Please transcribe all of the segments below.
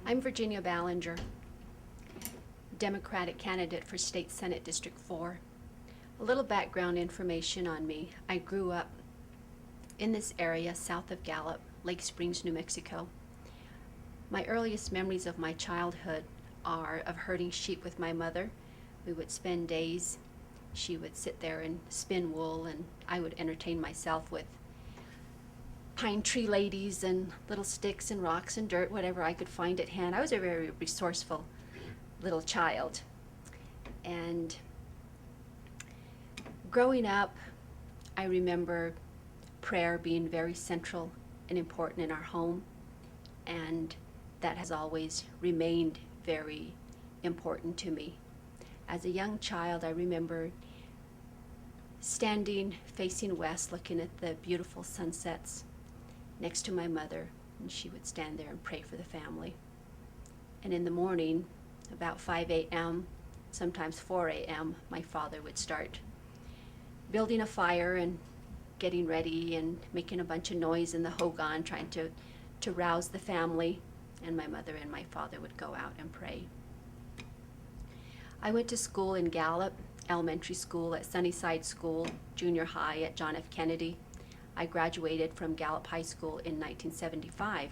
I'm Virginia Ballenger, Democratic candidate for State Senate District 4. A little background information on me. I grew up in this area south of Gallup, Lake Springs, New Mexico. My earliest memories of my childhood are of herding sheep with my mother. We would spend days. She would sit there and spin wool, and I would entertain myself with pine tree ladies and little sticks and rocks and dirt, whatever I could find at hand. I was a very resourceful little child. And growing up, I remember prayer being very central and important in our home, and that has always remained very important to me. As a young child, I remember standing facing west, looking at the beautiful sunsets next to my mother, and she would stand there and pray for the family. And in the morning, about 5 a.m., sometimes 4 a.m., my father would start building a fire and getting ready and making a bunch of noise in the hogan, trying to rouse the family, and my mother and my father would go out and pray. I went to school in Gallup, elementary school at Sunnyside School, junior high at John F. Kennedy. I graduated from Gallup High School in 1975.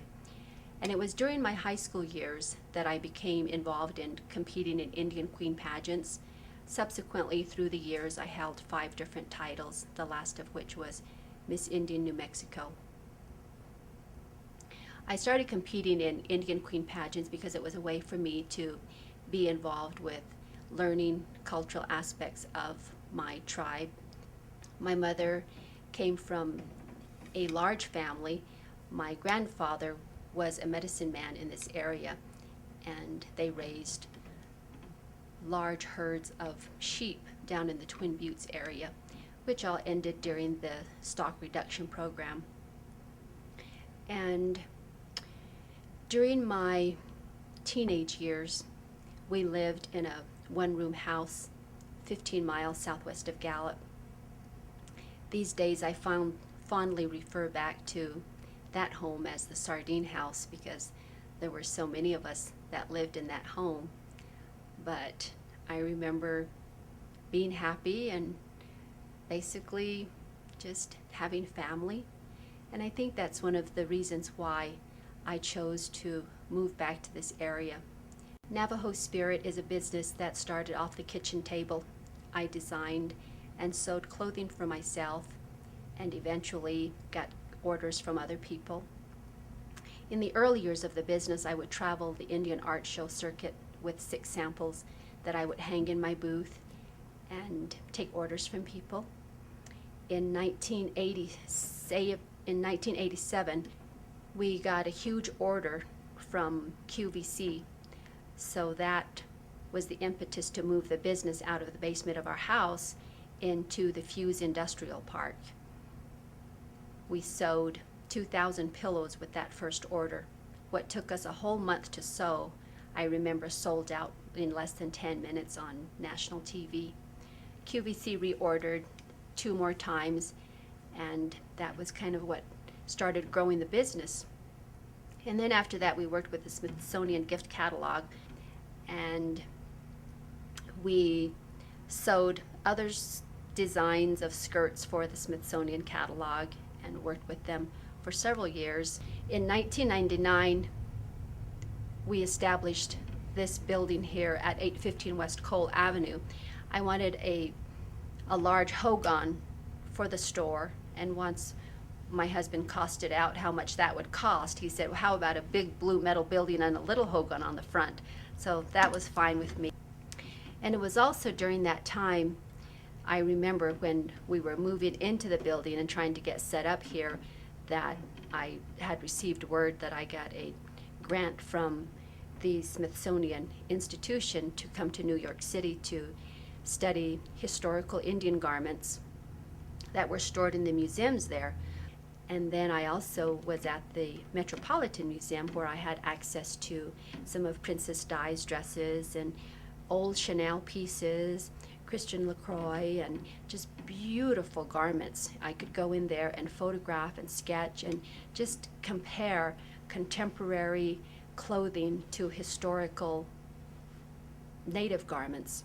And it was during my high school years that I became involved in competing in Indian Queen pageants. Subsequently, through the years, I held 5 different titles, the last of which was Miss Indian New Mexico. I started competing in Indian Queen pageants because it was a way for me to be involved with learning cultural aspects of my tribe. My mother came from a large family. My grandfather was a medicine man in this area, and they raised large herds of sheep down in the Twin Buttes area, which all ended during the stock reduction program. And during my teenage years, we lived in a one-room house 15 miles southwest of Gallup. These days I fondly refer back to that home as the sardine house because there were so many of us that lived in that home. But I remember being happy and basically just having family. And I think that's one of the reasons why I chose to move back to this area. Navajo Spirit is a business that started off the kitchen table. I designed and sewed clothing for myself and eventually got orders from other people. In the early years of the business, I would travel the Indian art show circuit with 6 samples that I would hang in my booth and take orders from people. In 1987, we got a huge order from QVC, so that was the impetus to move the business out of the basement of our house into the Fuse Industrial Park. We sewed 2,000 pillows with that first order. What took us a whole month to sew, I remember sold out in less than 10 minutes on national TV. QVC reordered 2 more times, and that was kind of what started growing the business. And then after that, we worked with the Smithsonian Gift Catalog, and we sewed other designs of skirts for the Smithsonian Catalog and worked with them for several years. In 1999, we established this building here at 815 West Cole Avenue. I wanted a large hogan for the store, and once my husband costed out how much that would cost, he said, well, how about a big blue metal building and a little hogan on the front? So that was fine with me. And it was also during that time, I remember when we were moving into the building and trying to get set up here, that I had received word that I got a grant from the Smithsonian Institution to come to New York City to study historical Indian garments that were stored in the museums there. And then I also was at the Metropolitan Museum, where I had access to some of Princess Di's dresses and old Chanel pieces, Christian LaCroix, and just beautiful garments. I could go in there and photograph and sketch and just compare contemporary clothing to historical native garments.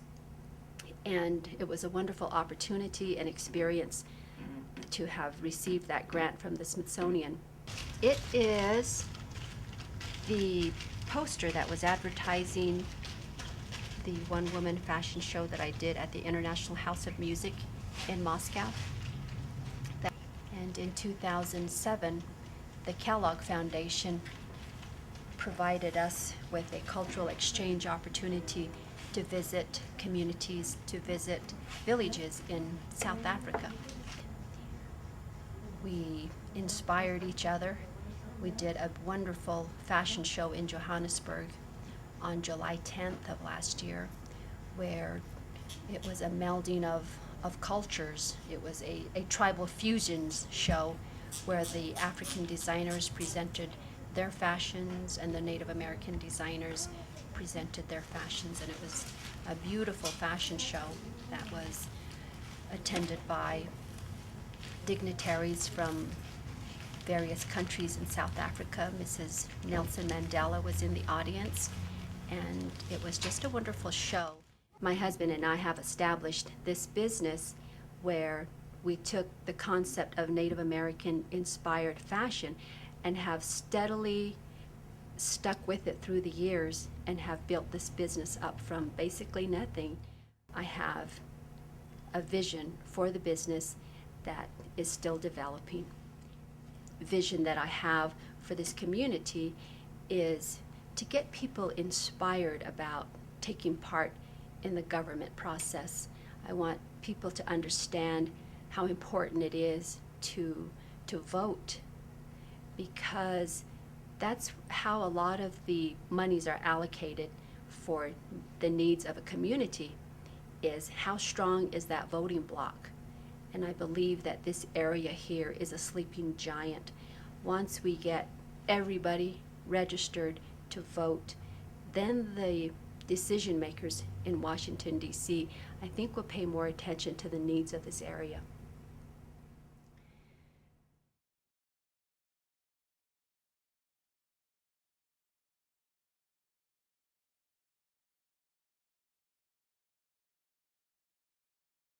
And it was a wonderful opportunity and experience to have received that grant from the Smithsonian. It is the poster that was advertising the one-woman fashion show that I did at the International House of Music in Moscow. And in 2007, the Kellogg Foundation provided us with a cultural exchange opportunity to visit communities, to visit villages in South Africa. We inspired each other. We did a wonderful fashion show in Johannesburg on July 10th of last year, where it was a melding of cultures. It was a tribal fusions show where the African designers presented their fashions and the Native American designers presented their fashions, and it was a beautiful fashion show that was attended by dignitaries from various countries in South Africa. Mrs. Nelson Mandela was in the audience, and it was just a wonderful show. My husband and I have established this business where we took the concept of Native American inspired fashion and have steadily stuck with it through the years and have built this business up from basically nothing. I have a vision for the business that is still developing. The vision that I have for this community is to get people inspired about taking part in the government process. I want people to understand how important it is to vote, because that's how a lot of the monies are allocated for the needs of a community, is how strong is that voting bloc. And I believe that this area here is a sleeping giant. Once we get everybody registered to vote, then the decision makers in Washington, D.C., I think will pay more attention to the needs of this area.